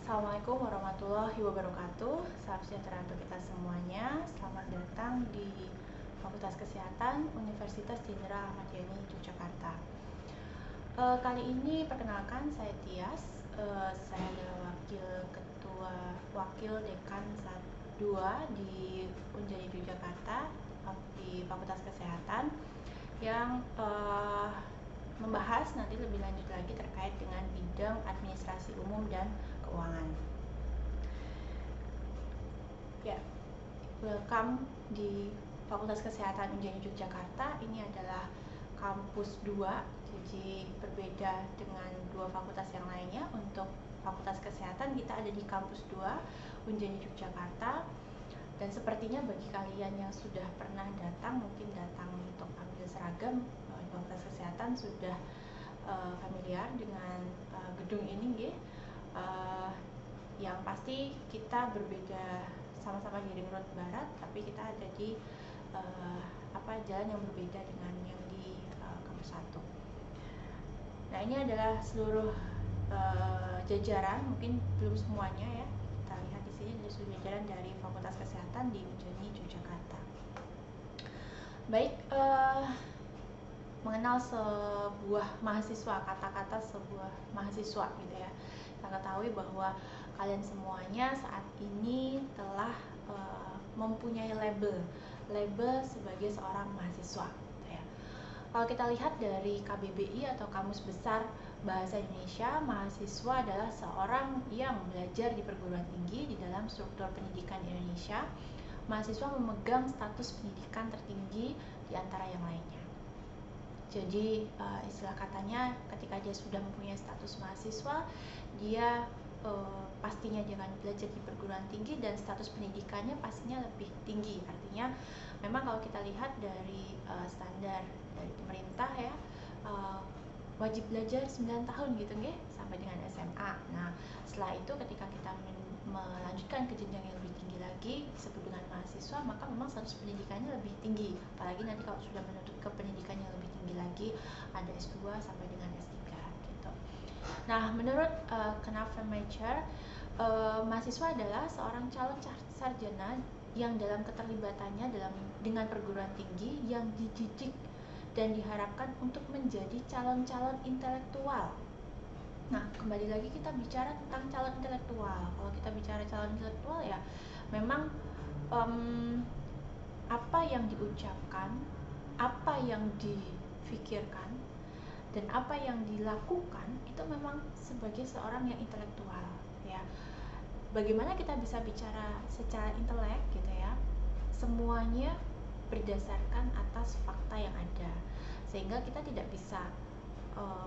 Assalamualaikum warahmatullahi wabarakatuh. Salam sejahtera untuk kita semuanya. Selamat datang di Fakultas Kesehatan Universitas Jenderal Ahmad Yani Yogyakarta. Kali ini perkenalkan, saya Tias. Saya adalah wakil dekan 2 di Unjani Yogyakarta di Fakultas Kesehatan yang membahas nanti lebih lanjut lagi terkait dengan bidang administrasi umum dan keuangan. Ya, welcome di Fakultas Kesehatan Unjani Yogyakarta. Ini adalah kampus 2, jadi berbeda dengan 2 fakultas yang lainnya. Untuk Fakultas Kesehatan kita ada di kampus 2 Unjani Yogyakarta. Dan sepertinya bagi kalian yang sudah pernah datang, mungkin datang untuk ambil seragam di Fakultas Kesehatan sudah familiar dengan gedung ini, yang pasti kita berbeda, sama-sama di Ring Road Barat, tapi kita ada di jalan yang berbeda dengan yang di kampus 1. Nah, ini adalah seluruh jajaran, mungkin belum semuanya ya. Kita lihat di sini ada seluruh jajaran dari Fakultas Kesehatan di Unjani Yogyakarta. Baik, mengenal sebuah mahasiswa, kata-kata sebuah mahasiswa gitu ya. Kita ketahui bahwa kalian semuanya saat ini telah mempunyai label sebagai seorang mahasiswa gitu ya. Kalau kita lihat dari KBBI atau Kamus Besar Bahasa Indonesia, mahasiswa adalah seorang yang belajar di perguruan tinggi di dalam struktur pendidikan di Indonesia. Mahasiswa memegang status pendidikan tertinggi di antara yang lainnya. Jadi istilah katanya ketika dia sudah mempunyai status mahasiswa, dia pastinya jangan belajar di perguruan tinggi dan status pendidikannya pastinya lebih tinggi. Artinya memang kalau kita lihat dari standar dari pemerintah ya, wajib belajar 9 tahun gitu nggih, sampai dengan SMA. Nah, setelah itu ketika kita melanjutkan ke jenjang yang lebih tinggi lagi disebut dengan mahasiswa, maka memang status pendidikannya lebih tinggi. Apalagi nanti kalau sudah menuntut ke pendidikan yang lebih tinggi lagi, ada S2 sampai dengan S3 gitu. Nah, menurut Knafen Mecher, mahasiswa adalah seorang calon sarjana yang dalam keterlibatannya dengan perguruan tinggi yang dididik dan diharapkan untuk menjadi calon-calon intelektual. Nah, kembali lagi kita bicara tentang calon intelektual. Kalau kita bicara calon intelektual ya, memang apa yang diucapkan, apa yang difikirkan, dan apa yang dilakukan itu memang sebagai seorang yang intelektual ya. Bagaimana kita bisa bicara secara intelek gitu ya? Semuanya berdasarkan atas fakta yang ada, sehingga kita tidak bisa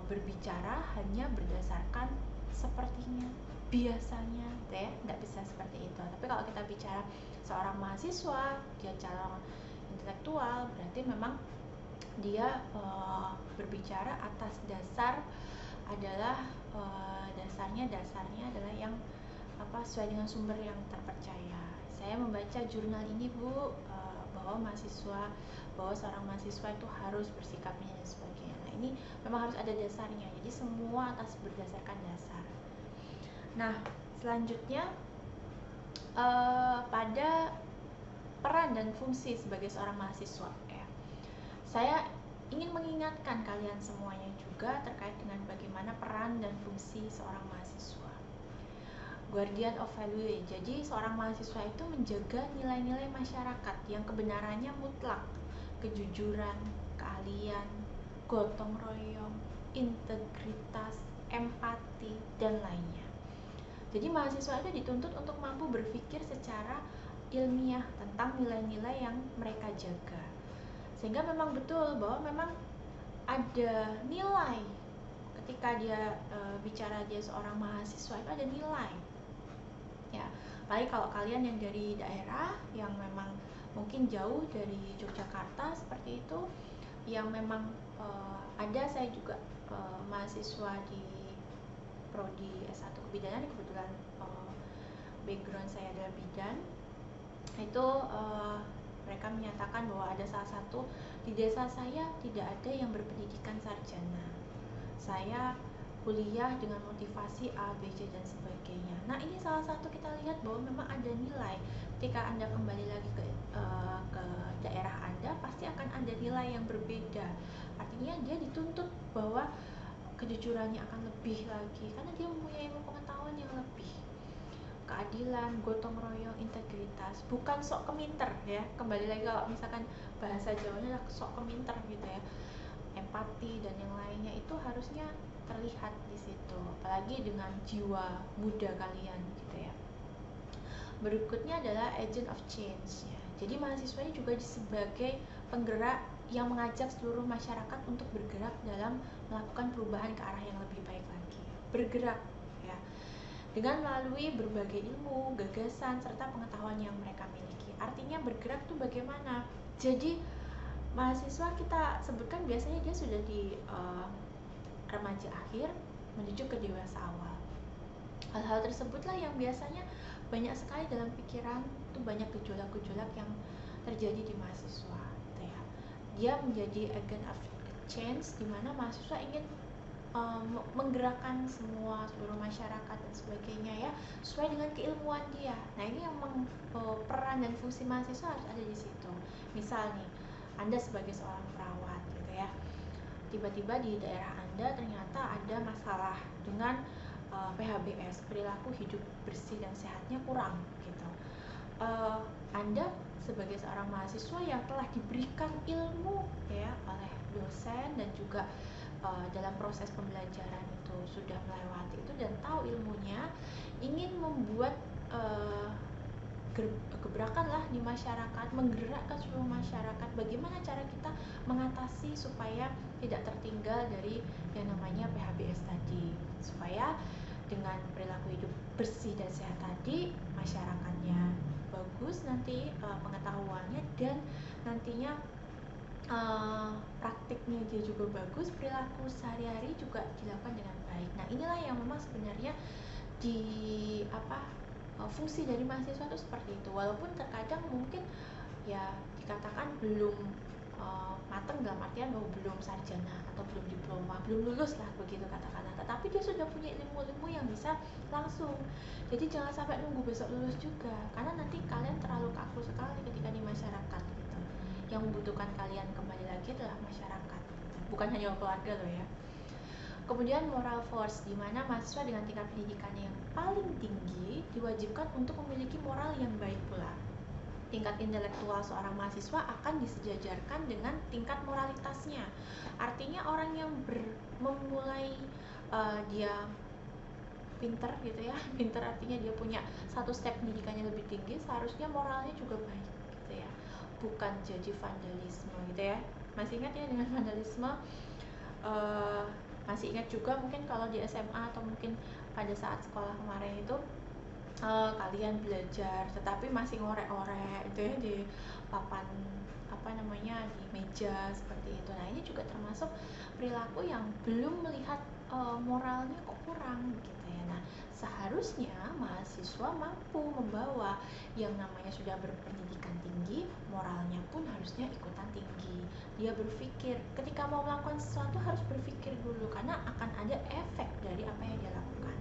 berbicara hanya berdasarkan sepertinya, biasanya gitu ya, nggak bisa seperti itu. Tapi kalau kita bicara seorang mahasiswa, dia calon intelektual, berarti memang dia berbicara atas dasar adalah dasarnya adalah yang sesuai dengan sumber yang terpercaya. Saya membaca jurnal ini Bu, bahwa seorang mahasiswa itu harus bersikapnya dan sebagainya. Nah, ini memang harus ada dasarnya. Jadi semua berdasarkan dasar. Nah, selanjutnya pada peran dan fungsi sebagai seorang mahasiswa ya. Saya ingin mengingatkan kalian semuanya juga terkait dengan bagaimana peran dan fungsi seorang mahasiswa. Guardian of value. Jadi seorang mahasiswa itu menjaga nilai-nilai masyarakat yang kebenarannya mutlak, kejujuran, keahlian, gotong royong, integritas, empati, dan lainnya. Jadi mahasiswa itu dituntut untuk mampu berpikir secara ilmiah tentang nilai-nilai yang mereka jaga. Sehingga memang betul bahwa memang ada nilai ketika dia bicara dia seorang mahasiswa, itu ada nilai ya. Apalagi kalau kalian yang dari daerah yang memang mungkin jauh dari Yogyakarta seperti itu, yang memang saya juga mahasiswa di prodi S1 kebidanan, kebetulan background saya adalah bidan. Itu mereka menyatakan bahwa ada salah satu di desa saya tidak ada yang berpendidikan sarjana. Saya kuliah dengan motivasi A, B, C dan sebagainya. Nah, ini salah satu kita lihat bahwa memang ada nilai. Ketika Anda kembali lagi ke daerah Anda, pasti akan ada nilai yang berbeda. Artinya dia dituntut bahwa kejujurannya akan lebih lagi karena dia mempunyai ilmu pengetahuan yang lebih. Keadilan, gotong royong, integritas, bukan sok keminter ya. Kembali lagi kalau misalkan bahasa Jawanya adalah sok keminter gitu ya. Empati dan yang lainnya itu harusnya terlihat di situ, apalagi dengan jiwa muda kalian gitu ya. Berikutnya adalah agent of change ya. Jadi mahasiswanya juga sebagai penggerak yang mengajak seluruh masyarakat untuk bergerak dalam melakukan perubahan ke arah yang lebih baik lagi. Bergerak ya. Dengan melalui berbagai ilmu, gagasan serta pengetahuan yang mereka miliki. Artinya bergerak itu bagaimana? Jadi mahasiswa kita sebutkan biasanya dia sudah di remaja akhir menuju ke dewasa awal. Hal-hal tersebutlah yang biasanya banyak sekali dalam pikiran, itu banyak gejolak-gejolak yang terjadi di mahasiswa gitu ya. Dia menjadi agent of change di mana mahasiswa ingin menggerakkan seluruh masyarakat dan sebagainya ya, sesuai dengan keilmuan dia. Nah, ini yang peran dan fungsi mahasiswa harus ada di situ. Misal nih, Anda sebagai seorang perawat gitu ya, tiba-tiba di daerah Anda ternyata ada masalah dengan PHBS, perilaku hidup bersih dan sehatnya kurang gitu. Anda sebagai seorang mahasiswa yang telah diberikan ilmu ya oleh dosen dan juga dalam proses pembelajaran itu sudah melewati itu dan tahu ilmunya, ingin membuat gebrakan lah di masyarakat, menggerakkan seluruh masyarakat. Bagaimana cara kita mengatasi supaya tidak tertinggal dari yang namanya PHBS tadi, supaya dengan perilaku hidup bersih dan sehat tadi masyarakatnya bagus nanti pengetahuannya dan nantinya praktiknya dia juga bagus, perilaku sehari-hari juga dilakukan dengan baik. Nah, inilah yang memang sebenarnya fungsi dari mahasiswa itu seperti itu. Walaupun terkadang mungkin ya dikatakan belum matang dalam artian bahwa belum sarjana atau belum diploma, belum lulus lah begitu katakanlah. Tetapi dia sudah punya ilmu-ilmu yang bisa langsung. Jadi jangan sampai nunggu besok lulus juga, karena nanti kalian terlalu kaku sekali ketika di masyarakat gitu. Yang membutuhkan kalian kembali lagi adalah masyarakat, bukan hanya keluarga loh ya. Kemudian moral force, di mana mahasiswa dengan tingkat pendidikan yang paling tinggi diwajibkan untuk memiliki moral yang baik pula. Tingkat intelektual seorang mahasiswa akan disejajarkan dengan tingkat moralitasnya. Artinya orang yang memulai dia pinter gitu ya, pinter artinya dia punya satu step pendidikannya lebih tinggi, seharusnya moralnya juga baik gitu ya, bukan jadi vandalisme gitu ya. Masih ingat ya dengan vandalisme? Masih ingat juga mungkin kalau di SMA atau mungkin pada saat sekolah kemarin itu kalian belajar tetapi masih ngorek-ngorek itu ya di papan di meja seperti itu. Nah, ini juga termasuk perilaku yang belum melihat moralnya kok kurang gitu ya. Nah, seharusnya mahasiswa mampu membawa yang namanya sudah berpendidikan tinggi, moralnya pun harusnya ikutan tinggi. Dia berpikir ketika mau melakukan sesuatu harus berpikir dulu karena akan ada efek dari apa yang dia lakukan.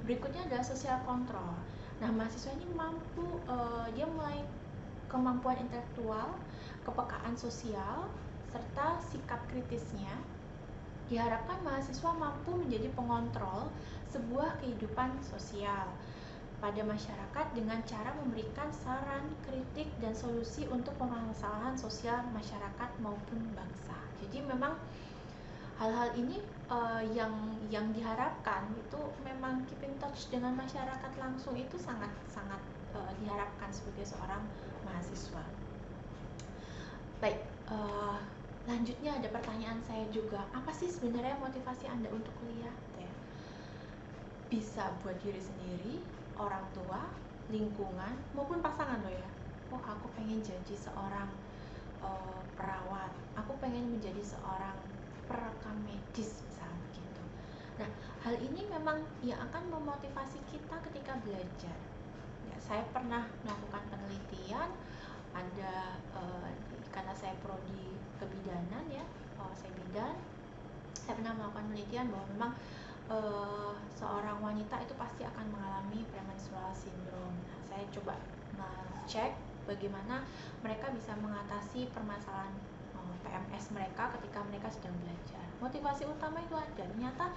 Berikutnya adalah social control. Nah, mahasiswa ini mampu dia mulai kemampuan intelektual, kepekaan sosial, serta sikap kritisnya. Diharapkan mahasiswa mampu menjadi pengontrol sebuah kehidupan sosial pada masyarakat dengan cara memberikan saran, kritik, dan solusi untuk permasalahan sosial masyarakat maupun bangsa. Jadi memang hal-hal ini yang diharapkan itu memang keep in touch dengan masyarakat langsung itu sangat diharapkan sebagai seorang mahasiswa. Baik, lanjutnya ada pertanyaan saya juga, apa sih sebenarnya motivasi Anda untuk kuliah? Bisa buat diri sendiri, orang tua, lingkungan, maupun pasangan loh ya. Oh, aku pengen jadi seorang perawat, aku pengen menjadi seorang perekam medis misalnya gitu. Nah, hal ini memang yang akan memotivasi kita ketika belajar. Ya, saya pernah melakukan penelitian, ada karena saya prodi kebidanan ya, saya bidan. saya pernah melakukan penelitian bahwa memang seorang wanita itu pasti akan mengalami premenstrual syndrome. Nah, saya coba cek bagaimana mereka bisa mengatasi permasalahan PMS mereka ketika mereka sedang belajar. Motivasi utama itu ada, ternyata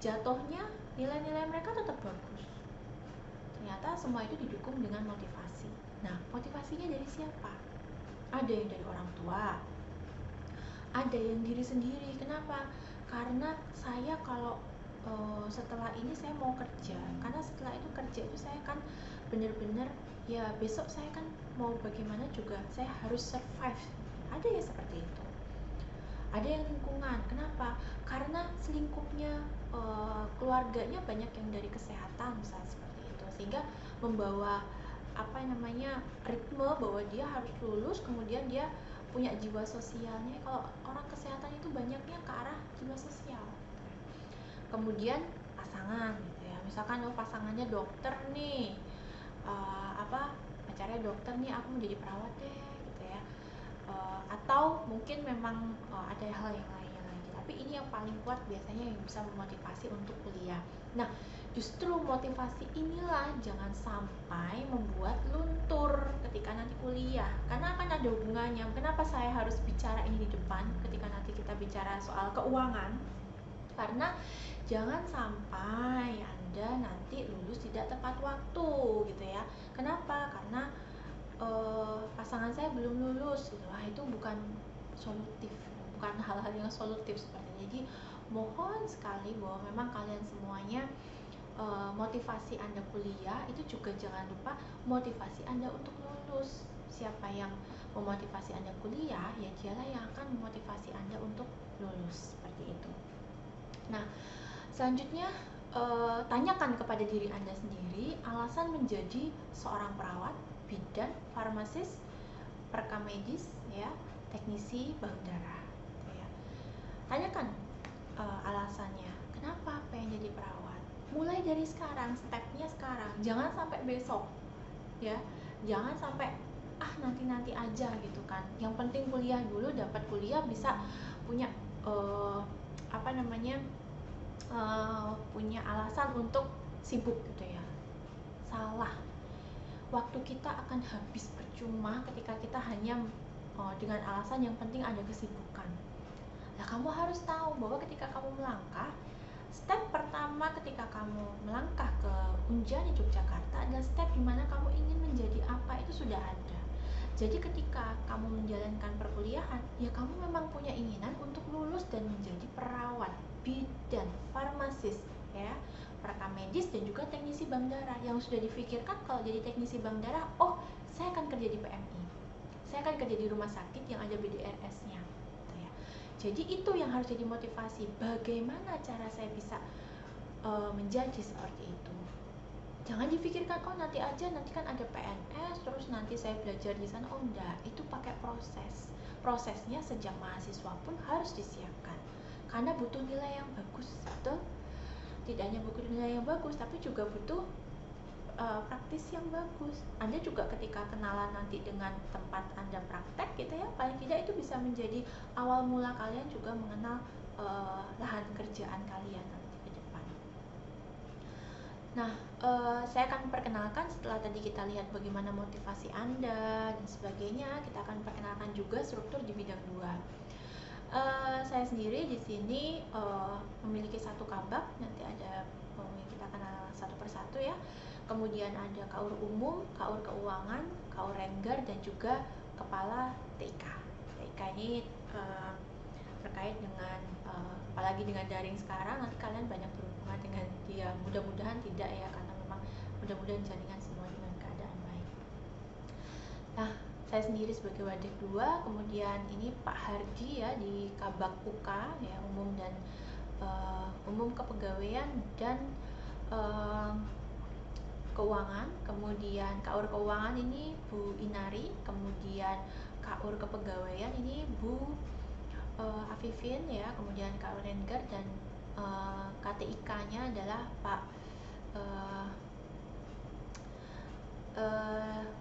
jatuhnya nilai-nilai mereka tetap bagus. Ternyata semua itu didukung dengan motivasi. Nah, motivasinya dari siapa? Ada yang dari orang tua, ada yang diri sendiri. Kenapa? Karena saya kalau setelah ini saya mau kerja, karena setelah itu kerja itu saya kan benar-benar ya besok saya kan mau bagaimana juga saya harus survive. Ada yang seperti itu. Ada yang lingkungan. Kenapa? Karena selingkuhnya keluarganya banyak yang dari kesehatan misalnya seperti itu, sehingga membawa ritme bahwa dia harus lulus, kemudian dia punya jiwa sosialnya. Kalau orang kesehatan itu banyaknya ke arah jiwa sosial. Kemudian pasangan gitu ya, misalkan pasangannya dokter nih, pacarnya dokter nih, aku mau jadi perawat deh gitu ya, atau mungkin memang ada hal yang lainnya lagi, tapi ini yang paling kuat biasanya yang bisa memotivasi untuk kuliah. Nah, justru motivasi inilah jangan sampai membuat luntur ketika nanti kuliah, karena akan ada hubungannya. Kenapa saya harus bicara ini di depan ketika nanti kita bicara soal keuangan? Karena jangan sampai Anda nanti lulus tidak tepat waktu gitu ya. Kenapa? Karena pasangan saya belum lulus gitu. Itu bukan solutif, bukan hal-hal yang solutif seperti ini. Jadi mohon sekali bahwa memang kalian semuanya motivasi Anda kuliah itu juga jangan lupa motivasi Anda untuk lulus. Siapa yang memotivasi Anda kuliah, ya dialah yang akan memotivasi Anda untuk lulus, seperti itu. Nah, selanjutnya tanyakan kepada diri Anda sendiri alasan menjadi seorang perawat, bidan, farmasis, perekam medis, ya, teknisi bank darah. Ya. Tanyakan alasannya, kenapa pengen jadi perawat? Mulai dari sekarang, stepnya sekarang, jangan sampai besok, ya, jangan sampai nanti aja gitu kan. Yang penting kuliah dulu, dapat kuliah bisa punya punya alasan untuk sibuk gitu ya. Salah. Waktu kita akan habis percuma ketika kita hanya dengan alasan yang penting ada kesibukan. Nah, kamu harus tahu bahwa ketika kamu melangkah, step pertama ketika kamu melangkah ke Unja di Yogyakarta adalah step dimana kamu ingin menjadi apa, itu sudah ada. Jadi ketika kamu menjalankan perkuliahan, ya kamu memang punya inginan untuk lulus dan menjadi perawat, bidan, farmasis, ya, perekam medis, dan juga teknisi bank darah. Yang sudah difikirkan kalau jadi teknisi bank darah, saya akan kerja di PMI, saya akan kerja di rumah sakit yang ada BDRS-nya. Jadi itu yang harus jadi motivasi. Bagaimana cara saya bisa menjadi seperti itu? Jangan dipikirkan nanti aja, nanti kan ada PNS, terus nanti saya belajar di sana. Enggak, itu pakai proses. Prosesnya sejak mahasiswa pun harus disiapkan. Karena butuh nilai yang bagus, betul? Tidak hanya butuh nilai yang bagus, tapi juga butuh praktis yang bagus. Anda juga ketika kenalan nanti dengan tempat Anda praktek gitu ya, paling tidak itu bisa menjadi awal mula kalian juga mengenal lahan kerjaan kalian nanti ke depan. Nah, saya akan perkenalkan setelah tadi kita lihat bagaimana motivasi Anda dan sebagainya, kita akan perkenalkan juga struktur di bidang 2. Saya sendiri di sini memiliki satu kabak, nanti ada kita kenal satu persatu ya. Kemudian ada KAUR umum, KAUR keuangan, KAUR Renggar, dan juga kepala TIK. TIK ini terkait dengan apalagi dengan daring sekarang, nanti kalian banyak berhubungan dengan dia. Mudah-mudahan tidak ya, karena memang mudah-mudahan jaringan semua dengan keadaan baik. Nah, saya sendiri sebagai wadah 2, kemudian ini Pak Hardi ya di Kabak UK ya, umum dan umum kepegawaian dan keuangan. Kemudian KAUR keuangan ini Bu Inari, kemudian KAUR kepegawaian ini Bu Afifin ya, kemudian KAUR Renggar, dan KTIK-nya adalah Pak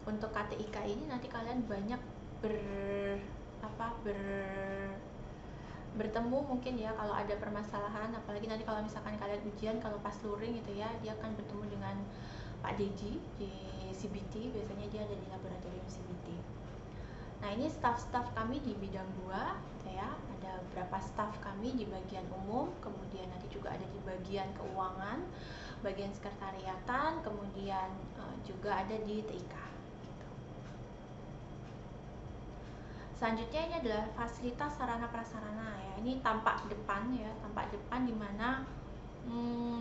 untuk KTIK ini nanti kalian banyak bertemu mungkin ya kalau ada permasalahan, apalagi nanti kalau misalkan kalian ujian, kalau pas luring gitu ya, dia akan bertemu dengan Pak Deji di CBT, biasanya dia ada di laboratorium CBT. Nah, ini staf-staf kami di bidang 2 gitu ya, ada beberapa staf kami di bagian umum, kemudian nanti juga ada di bagian keuangan, bagian sekretariatan, kemudian juga ada di TIK. Selanjutnya ini adalah fasilitas sarana prasarana ya. Ini tampak depan ya, tampak depan di mana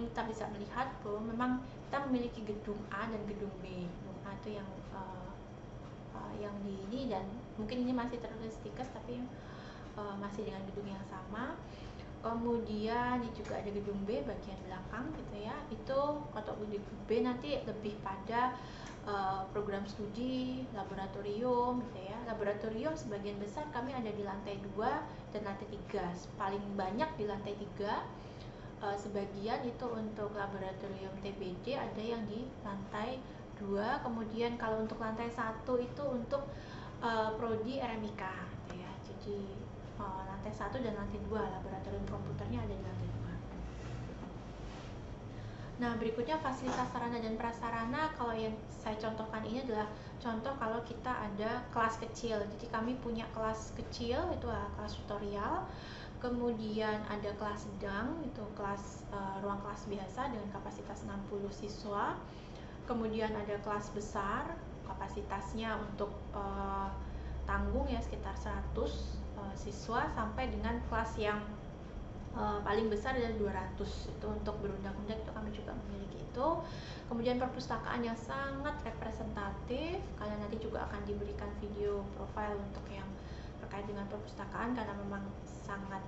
kita bisa melihat bahwa memang kita memiliki gedung A dan gedung B. Gedung A itu yang di ini, dan mungkin ini masih tertulis stiker tapi masih dengan gedung yang sama. Kemudian ini juga ada gedung B bagian belakang gitu ya. Itu untuk gedung B nanti lebih pada program studi, laboratorium gitu ya. Laboratorium sebagian besar kami ada di lantai 2 dan lantai 3. Paling banyak di lantai 3. Sebagian itu untuk laboratorium TBD, ada yang di lantai 2. Kemudian kalau untuk lantai 1 itu untuk prodi RMIK gitu ya. Jadi lantai 1 dan lantai 2 laboratorium komputernya ada di lantai 2. Nah, berikutnya fasilitas sarana dan prasarana. Kalau yang saya contohkan ini adalah contoh kalau kita ada kelas kecil. Jadi kami punya kelas kecil, itu kelas tutorial. Kemudian ada kelas sedang, itu ruang kelas biasa dengan kapasitas 60 siswa. Kemudian ada kelas besar, kapasitasnya untuk tanggung ya sekitar 100 siswa, sampai dengan kelas yang paling besar adalah 200, itu untuk berundang-undang, itu kami juga memiliki itu. Kemudian perpustakaan yang sangat representatif, kalian nanti juga akan diberikan video profile untuk yang terkait dengan perpustakaan, karena memang sangat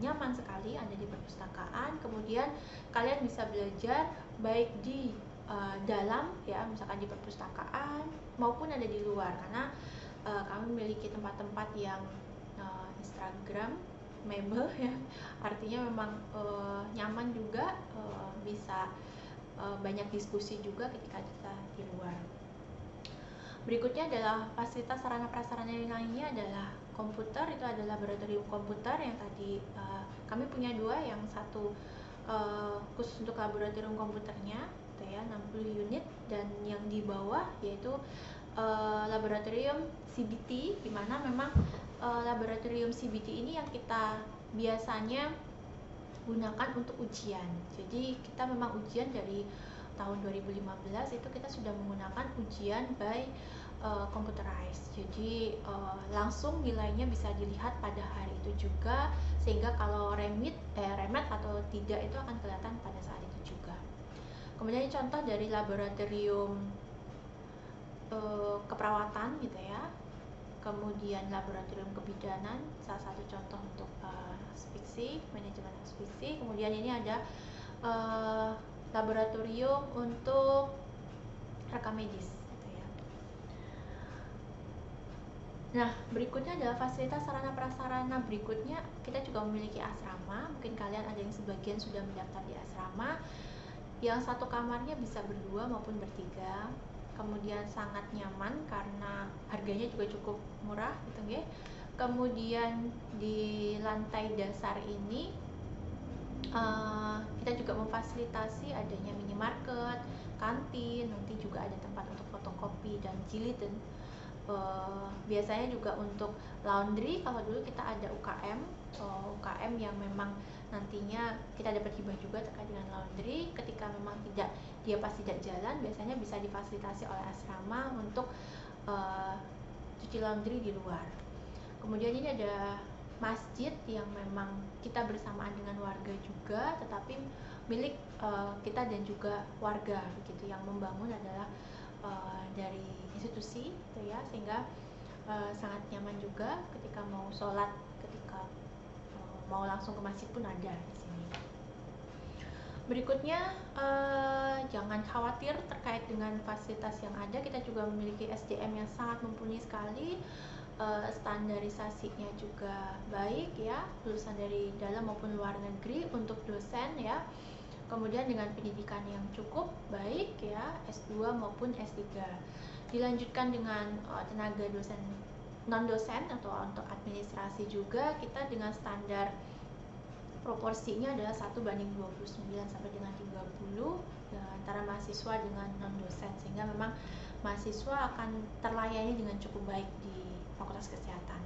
nyaman sekali ada di perpustakaan. Kemudian kalian bisa belajar baik di dalam ya, misalkan di perpustakaan, maupun ada di luar, karena kami memiliki tempat-tempat yang Instagram mebel ya, artinya memang nyaman juga, bisa banyak diskusi juga ketika kita di luar. Berikutnya adalah fasilitas sarana prasarana yang lainnya adalah komputer. Itu adalah laboratorium komputer yang tadi kami punya 2, yang satu khusus untuk laboratorium komputernya gitu ya, 60 unit, dan yang di bawah yaitu laboratorium CBT, di mana memang laboratorium CBT ini yang kita biasanya gunakan untuk ujian. Jadi kita memang ujian dari tahun 2015 itu kita sudah menggunakan ujian by computerized. Jadi langsung nilainya bisa dilihat pada hari itu juga, sehingga kalau remet atau tidak itu akan kelihatan pada saat itu juga. Kemudian contoh dari laboratorium keperawatan gitu ya. Kemudian laboratorium kebidanan, salah satu contoh untuk aspiksi, manajemen aspiksi. Kemudian ini ada laboratorium untuk rekam medis gitu ya. Nah, berikutnya adalah fasilitas sarana prasarana. Berikutnya kita juga memiliki asrama. Mungkin kalian ada yang sebagian sudah mendaftar di asrama, yang satu kamarnya bisa berdua maupun bertiga. Kemudian sangat nyaman karena harganya juga cukup murah gitu ya. Kemudian di lantai dasar ini kita juga memfasilitasi adanya minimarket, kantin, nanti juga ada tempat untuk fotokopi dan jilid, dan biasanya juga untuk laundry. Kalau dulu kita ada UKM yang memang nantinya kita dapat hibah juga terkait dengan laundry. Ketika memang dia pas tidak jalan, biasanya bisa difasilitasi oleh asrama untuk cuci laundry di luar. Kemudian ini ada masjid yang memang kita bersamaan dengan warga juga, tetapi milik kita dan juga warga begitu. Yang membangun adalah dari institusi gitu ya, sehingga sangat nyaman juga ketika mau sholat, ketika mau langsung ke masjid pun ada di sini. Berikutnya jangan khawatir terkait dengan fasilitas yang ada. Kita juga memiliki SDM yang sangat mumpuni sekali. Standarisasinya juga baik ya, lulusan dari dalam maupun luar negeri untuk dosen ya. Kemudian dengan pendidikan yang cukup baik ya, S2 maupun S3. Dilanjutkan dengan tenaga dosen non dosen atau untuk administrasi juga kita dengan standar proporsinya adalah 1:29 sampai dengan 30 antara mahasiswa dengan non dosen, sehingga memang mahasiswa akan terlayani dengan cukup baik di Fakultas Kesehatan.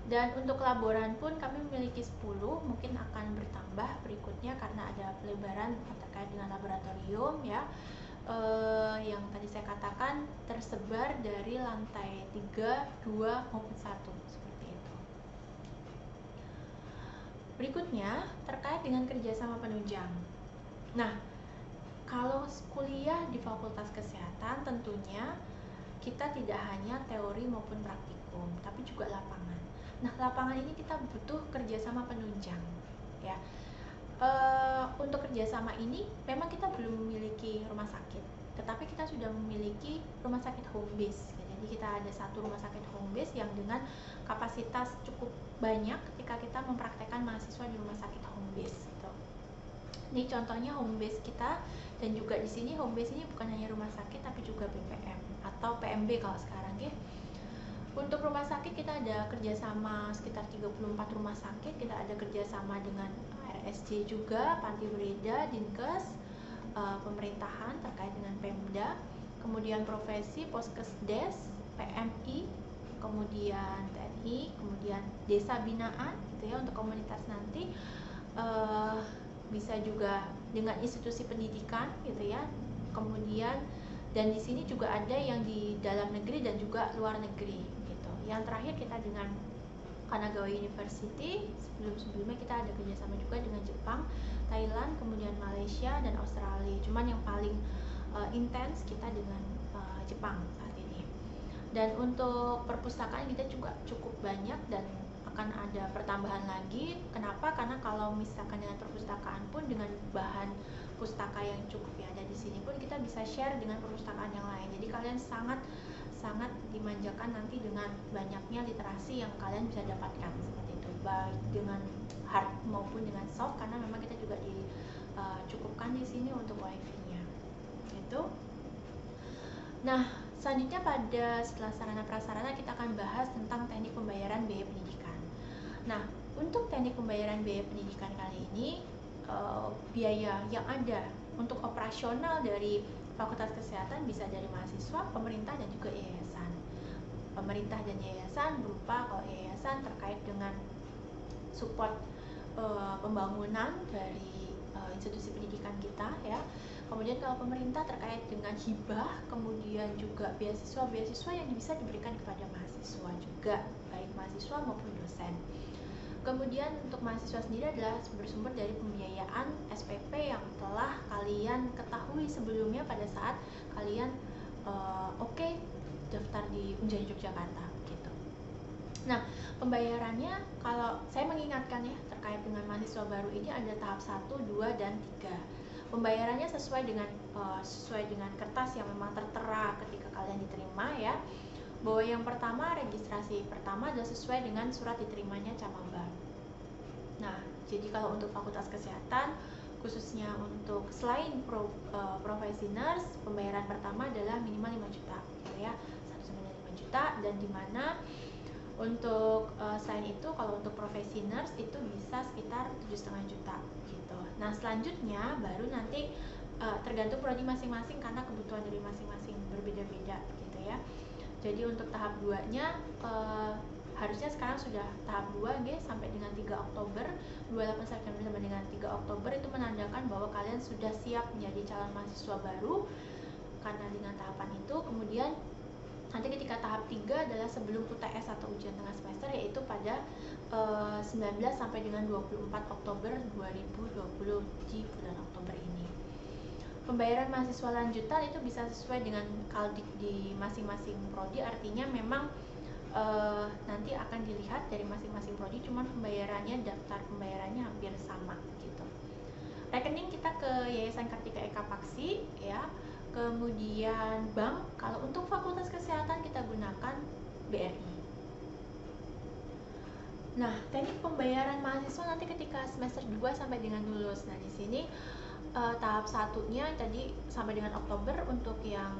Dan untuk laboran pun kami memiliki 10, mungkin akan bertambah berikutnya karena ada pelebaran terkait dengan laboratorium ya. Yang tadi saya katakan tersebar dari lantai 3, 2 maupun 1 seperti itu. Berikutnya terkait dengan kerjasama penunjang. Nah, kalau kuliah di Fakultas Kesehatan tentunya kita tidak hanya teori maupun praktikum, tapi juga lapangan. Nah, lapangan ini kita butuh kerjasama penunjang ya. Untuk kerjasama ini memang kita belum memiliki rumah sakit, tetapi kita sudah memiliki rumah sakit home base. Jadi kita ada satu rumah sakit home base yang dengan kapasitas cukup banyak ketika kita mempraktekkan mahasiswa di rumah sakit home base. Gitu. Ini contohnya home base kita, dan juga di sini home base ini bukan hanya rumah sakit tapi juga BPM atau PMB kalau sekarang ya. Untuk rumah sakit kita ada kerjasama sekitar 34 rumah sakit, kita ada kerjasama dengan RSJ juga, Panti Breda, Dinkes, pemerintahan terkait dengan Pemda, kemudian profesi, Poskesdes, PMI, kemudian TNI, kemudian desa binaan gitu ya untuk komunitas nanti, bisa juga dengan institusi pendidikan gitu ya, kemudian dan di sini juga ada yang di dalam negeri dan juga luar negeri gitu. Yang terakhir kita dengan Kanagawa University, sebelumnya kita ada kerjasama juga dengan Jepang, Thailand, kemudian Malaysia dan Australia. Cuman yang paling intens kita dengan Jepang saat ini. Dan untuk perpustakaan kita juga cukup banyak dan akan ada pertambahan lagi. Kenapa? Karena kalau misalkan dengan perpustakaan pun dengan bahan pustaka yang cukup yang ada di sini pun kita bisa share dengan perpustakaan yang lain. Jadi kalian sangat dimanjakan nanti dengan banyaknya literasi yang kalian bisa dapatkan seperti itu, baik dengan hard maupun dengan soft, karena memang kita juga dicukupkan di sini untuk wifi-nya. Gitu. Nah, selanjutnya setelah sarana prasarana kita akan bahas tentang teknik pembayaran biaya pendidikan. Nah, untuk teknik pembayaran biaya pendidikan kali ini, biaya yang ada untuk operasional dari Fakultas Kesehatan bisa dari mahasiswa, pemerintah, dan juga yayasan. Pemerintah dan yayasan berupa kalau yayasan terkait dengan support pembangunan dari institusi pendidikan kita ya. Kemudian kalau pemerintah terkait dengan hibah, kemudian juga beasiswa yang bisa diberikan kepada mahasiswa juga, baik mahasiswa maupun dosen. Kemudian untuk mahasiswa sendiri adalah bersumber dari pembiayaan SPP yang telah kalian ketahui sebelumnya pada saat kalian daftar di Unjani Yogyakarta gitu. Nah, pembayarannya kalau saya mengingatkan ya terkait dengan mahasiswa baru ini ada tahap 1, 2, dan 3. Pembayarannya sesuai dengan kertas yang memang tertera ketika kalian diterima ya. Bahwa yang pertama, registrasi pertama adalah sesuai dengan surat diterimanya Camamba. Nah, jadi kalau untuk Fakultas Kesehatan, khususnya untuk selain profesi nurse, pembayaran pertama adalah minimal 5 juta gitu ya, 1,5 juta, dan dimana untuk selain itu kalau untuk profesi nurse itu bisa sekitar 7,5 juta gitu. Nah, selanjutnya baru nanti tergantung prodi masing-masing karena kebutuhan dari masing-masing berbeda-beda gitu ya. Jadi untuk tahap 2-nya harusnya sekarang sudah tahap 2 sampai dengan 3 Oktober 28 September sampai dengan 3 Oktober itu menandakan bahwa kalian sudah siap menjadi calon mahasiswa baru karena dengan tahapan itu. Kemudian nanti ketika tahap 3 adalah sebelum UTS atau ujian tengah semester, yaitu pada 19 sampai dengan 24 Oktober 2020 di bulan Oktober ini. Pembayaran mahasiswa lanjutan itu bisa sesuai dengan kaldik di masing-masing prodi, artinya memang nanti akan dilihat dari masing-masing prodi, cuman pembayarannya, daftar pembayarannya hampir sama gitu. Rekening kita ke Yayasan Kartika Eka Paksi ya. Kemudian bank, kalau untuk Fakultas Kesehatan kita gunakan BRI. Nah, teknik pembayaran mahasiswa nanti ketika semester 2 sampai dengan lulus. Nah, di sini tahap satunya tadi sampai dengan Oktober untuk yang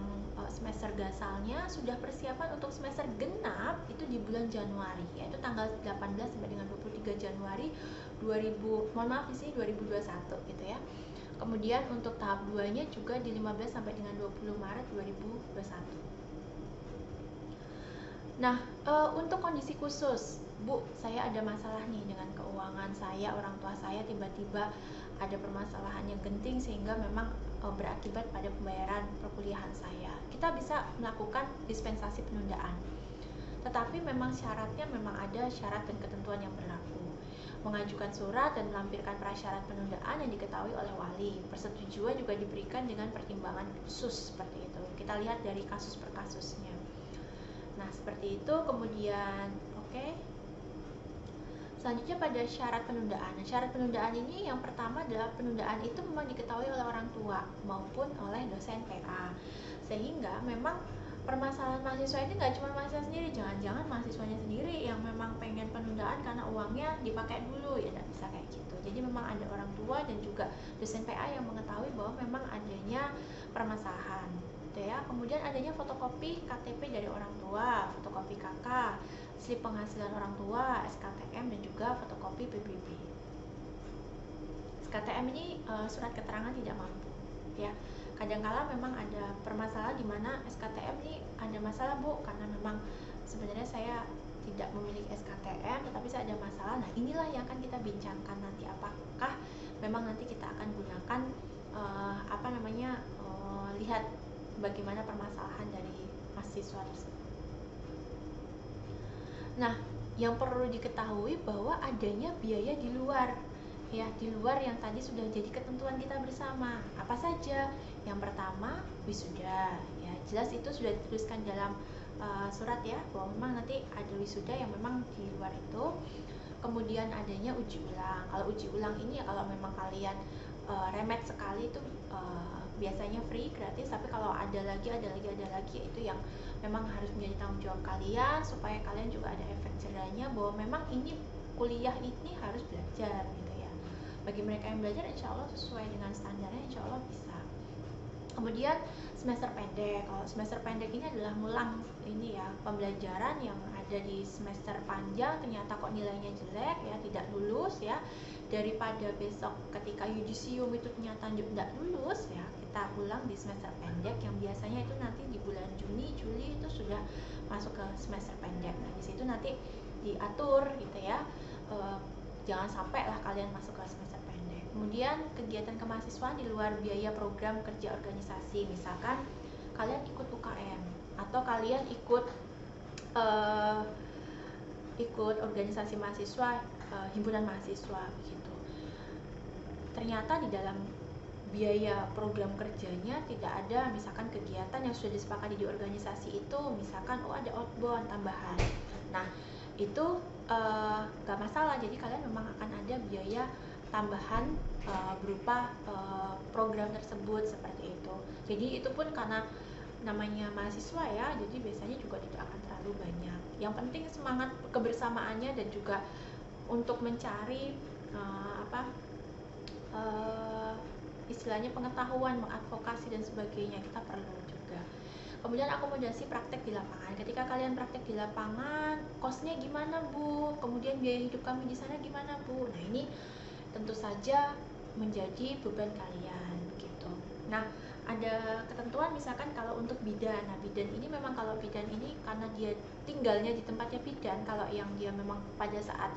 semester gasalnya. Sudah persiapan untuk semester genap itu di bulan Januari, yaitu tanggal 18 sampai dengan 23 Januari 2021 gitu ya. Kemudian untuk tahap 2-nya juga di 15 sampai dengan 20 Maret 2021. Nah, untuk kondisi khusus, Bu, saya ada masalah nih dengan keuangan saya, orang tua saya tiba-tiba ada permasalahan yang genting sehingga memang berakibat pada pembayaran perkuliahan saya. Kita bisa melakukan dispensasi penundaan. Tetapi memang syaratnya memang ada syarat dan ketentuan yang berlaku. Mengajukan surat dan melampirkan prasyarat penundaan yang diketahui oleh wali. Persetujuan juga diberikan dengan pertimbangan khusus seperti itu. Kita lihat dari kasus per kasusnya. Nah, seperti itu. Kemudian, oke. Selanjutnya pada syarat penundaan. Nah, syarat penundaan ini yang pertama adalah penundaan itu memang diketahui oleh orang tua maupun oleh dosen PA. Sehingga memang permasalahan mahasiswa ini nggak cuma mahasiswa sendiri, jangan-jangan mahasiswanya sendiri yang memang pengen penundaan karena uangnya dipakai dulu, ya nggak bisa kayak gitu. Jadi memang ada orang tua dan juga dosen PA yang mengetahui bahwa memang adanya permasalahan gitu ya. Kemudian adanya fotokopi KTP dari orang tua, fotokopi KK, slip penghasilan orang tua, SKTM, dan juga fotokopi PBB. SKTM ini surat keterangan tidak mampu ya. Kadangkala memang ada permasalahan di mana SKTM ini ada masalah, Bu, karena memang sebenarnya saya tidak memiliki SKTM tetapi saya ada masalah. Nah, inilah yang akan kita bincangkan nanti, apakah memang nanti kita akan gunakan lihat bagaimana permasalahan dari mahasiswa tersebut. Nah, yang perlu diketahui bahwa adanya biaya di luar ya, di luar yang tadi sudah jadi ketentuan kita bersama. Apa saja? Yang pertama, wisuda ya, jelas itu sudah dituliskan dalam surat ya, bahwa memang nanti ada wisuda yang memang di luar itu. Kemudian adanya uji ulang. Kalau uji ulang ini ya kalau memang kalian remet sekali itu biasanya free, gratis, tapi kalau ada lagi itu yang memang harus menjadi tanggung jawab kalian, supaya kalian juga ada efek jerahnya bahwa memang ini kuliah ini harus belajar gitu ya. Bagi mereka yang belajar insya Allah sesuai dengan standarnya insya Allah bisa. Kemudian semester pendek. Kalau semester pendek ini adalah ngulang ini ya, pembelajaran yang ada di semester panjang ternyata kok nilainya jelek ya, tidak lulus ya. Daripada besok ketika yudisium itu ternyata tidak lulus ya, kita ulang di semester pendek yang biasanya itu nanti di bulan Juni, Juli itu sudah masuk ke semester pendek. Nah, di situ nanti diatur gitu ya. Jangan sampai lah kalian masuk ke semester pendek. Kemudian kegiatan kemahasiswaan di luar biaya program kerja organisasi, misalkan kalian ikut UKM atau kalian ikut organisasi mahasiswa, himpunan mahasiswa begitu. Ternyata di dalam biaya program kerjanya tidak ada misalkan kegiatan yang sudah disepakati di organisasi itu, misalkan ada outbound tambahan. Nah, itu gak masalah, jadi kalian memang akan ada biaya tambahan berupa program tersebut seperti itu. Jadi itu pun karena namanya mahasiswa ya, jadi biasanya juga tidak akan terlalu banyak. Yang penting semangat kebersamaannya dan juga untuk mencari istilahnya pengetahuan, mengadvokasi dan sebagainya, kita perlu juga. Kemudian akomodasi praktek di lapangan. Ketika kalian praktek di lapangan, kosnya gimana, Bu? Kemudian biaya hidup kami di sana gimana, Bu? Nah, ini tentu saja menjadi beban kalian gitu. Nah, ada ketentuan misalkan kalau untuk bidan. Nah, bidan ini memang kalau bidan ini karena dia tinggalnya di tempatnya bidan, kalau yang dia memang pada saat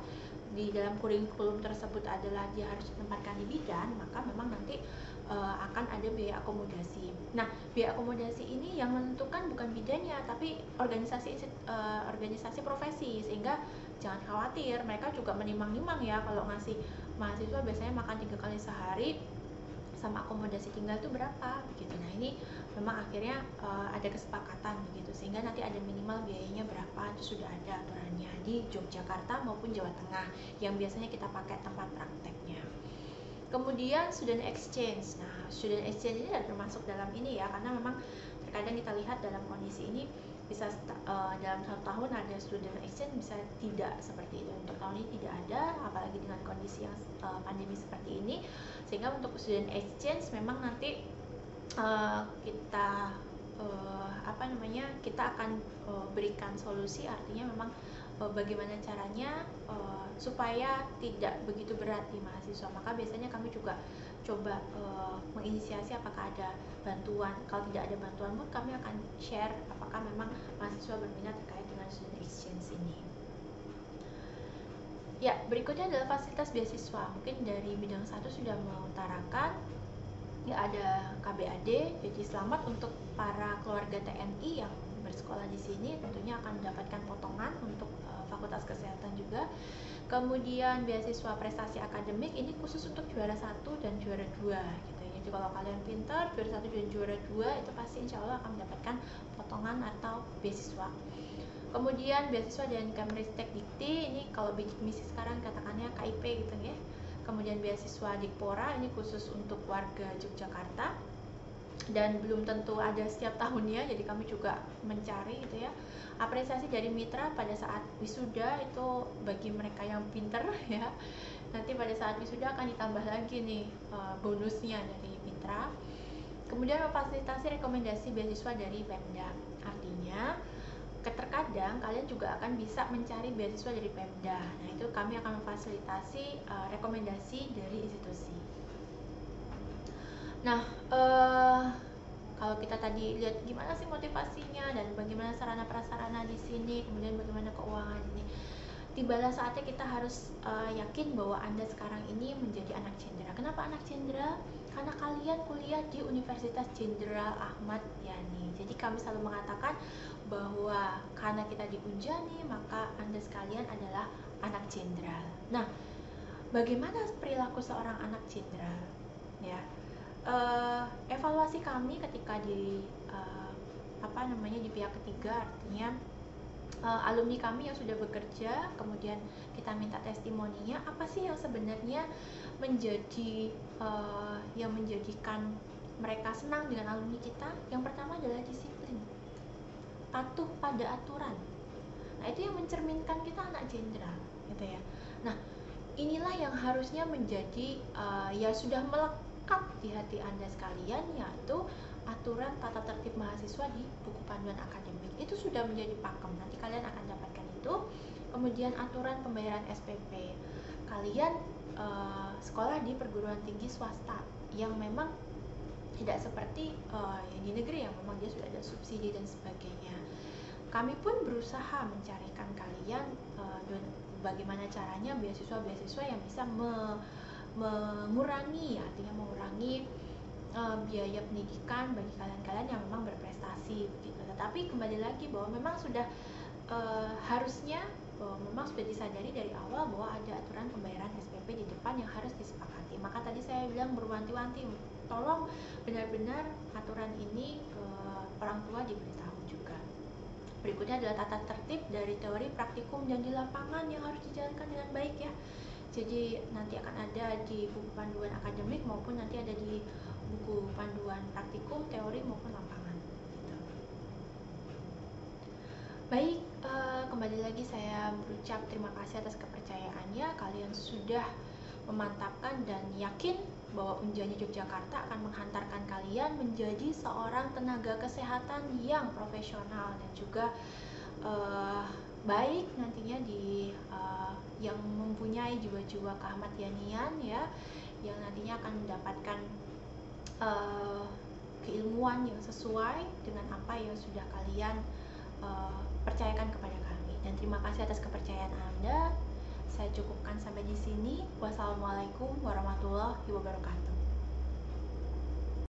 di dalam kurikulum tersebut adalah dia harus ditempatkan di bidan, maka memang nanti akan ada biaya akomodasi. Nah, biaya akomodasi ini yang menentukan bukan bidannya, tapi organisasi profesi, sehingga jangan khawatir, mereka juga menimang-nimang ya kalau ngasih mahasiswa biasanya makan 3 kali sehari sama akomodasi tinggal itu berapa begitu. Nah, ini memang akhirnya ada kesepakatan begitu, sehingga nanti ada minimal biayanya berapa itu sudah ada aturannya di Yogyakarta maupun Jawa Tengah yang biasanya kita pakai tempat prakteknya. Kemudian student exchange. Nah, student exchange ini termasuk dalam ini ya, karena memang terkadang kita lihat dalam kondisi ini bisa dalam 1 tahun ada student exchange, bisa tidak seperti itu. Untuk tahun ini tidak ada, apalagi dengan kondisi yang pandemi seperti ini, sehingga untuk student exchange memang nanti kita kita akan berikan solusi, artinya memang bagaimana caranya supaya tidak begitu berat di mahasiswa. Maka biasanya kami juga coba menginisiasi apakah ada bantuan. Kalau tidak ada bantuan pun kami akan share apakah memang mahasiswa berminat terkait dengan student exchange ini. Ya, berikutnya adalah fasilitas beasiswa. Mungkin dari bidang 1 sudah mengutarakan ya, ada KBAD, jadi selamat untuk para keluarga TNI yang bersekolah di sini, tentunya akan mendapatkan potongan untuk Fakultas Kesehatan juga. Kemudian beasiswa prestasi akademik ini khusus untuk juara 1 dan juara 2 gitu. Jadi kalau kalian pintar, juara 1 dan juara 2 itu pasti insya Allah akan mendapatkan potongan atau beasiswa. Kemudian beasiswa dan Kemristek Dikti, ini kalau bidik misi sekarang katakannya KIP gitu ya. Kemudian beasiswa Dikpora, ini khusus untuk warga Yogyakarta dan belum tentu ada setiap tahunnya, jadi kami juga mencari gitu ya. Apresiasi dari mitra pada saat wisuda itu bagi mereka yang pinter ya. Nanti pada saat wisuda akan ditambah lagi nih bonusnya dari mitra. Kemudian memfasilitasi rekomendasi beasiswa dari Pemda, artinya terkadang kalian juga akan bisa mencari beasiswa dari Pemda. Nah, itu kami akan memfasilitasi rekomendasi dari institusi. Nah, kalau kita tadi lihat gimana sih motivasinya dan bagaimana sarana prasarana di sini, kemudian bagaimana keuangan ini. Tibalah saatnya kita harus yakin bahwa Anda sekarang ini menjadi anak Jenderal. Kenapa anak Jenderal? Karena kalian kuliah di Universitas Jenderal Ahmad Yani. Jadi kami selalu mengatakan bahwa karena kita di Unjani, maka Anda sekalian adalah anak Jenderal. Nah, bagaimana perilaku seorang anak Jenderal? Ya, evaluasi kami ketika di di pihak ketiga, artinya alumni kami yang sudah bekerja, kemudian kita minta testimoninya, apa sih yang sebenarnya yang menjadikan mereka senang dengan alumni kita. Yang pertama adalah disiplin, patuh pada aturan. Nah, itu yang mencerminkan kita anak jenderal gitu ya. Nah, inilah yang harusnya menjadi ya sudah melekat di hati Anda sekalian, yaitu aturan tata tertib mahasiswa di buku panduan akademik. Itu sudah menjadi pakem, nanti kalian akan dapatkan itu. Kemudian aturan pembayaran SPP. Kalian sekolah di perguruan tinggi swasta yang memang tidak seperti yang di negeri yang memang dia sudah ada subsidi dan sebagainya. Kami pun berusaha mencarikan kalian bagaimana caranya beasiswa-beasiswa yang bisa mengurangi, artinya mengurangi biaya pendidikan bagi kalian-kalian yang memang berprestasi begitu. Tetapi kembali lagi bahwa memang sudah harusnya memang sudah disadari dari awal bahwa ada aturan pembayaran SPP di depan yang harus disepakati. Maka tadi saya bilang berwanti-wanti, tolong benar-benar aturan ini ke orang tua diberitahu juga. Berikutnya adalah tata tertib dari teori, praktikum, dan di lapangan yang harus dijalankan dengan baik ya. Jadi nanti akan ada di buku panduan akademik maupun nanti ada di buku panduan praktikum, teori maupun lapangan. Gitu. Baik, kembali lagi saya berucap terima kasih atas kepercayaannya. Kalian sudah memantapkan dan yakin bahwa Unjani Yogyakarta akan menghantarkan kalian menjadi seorang tenaga kesehatan yang profesional dan juga baik nantinya yang mempunyai jiwa-jiwa keahmad-yanian ya, yang nantinya akan mendapatkan keilmuan yang sesuai dengan apa yang sudah kalian percayakan kepada kami. Dan terima kasih atas kepercayaan Anda. Saya cukupkan sampai di sini. Wassalamualaikum warahmatullahi wabarakatuh.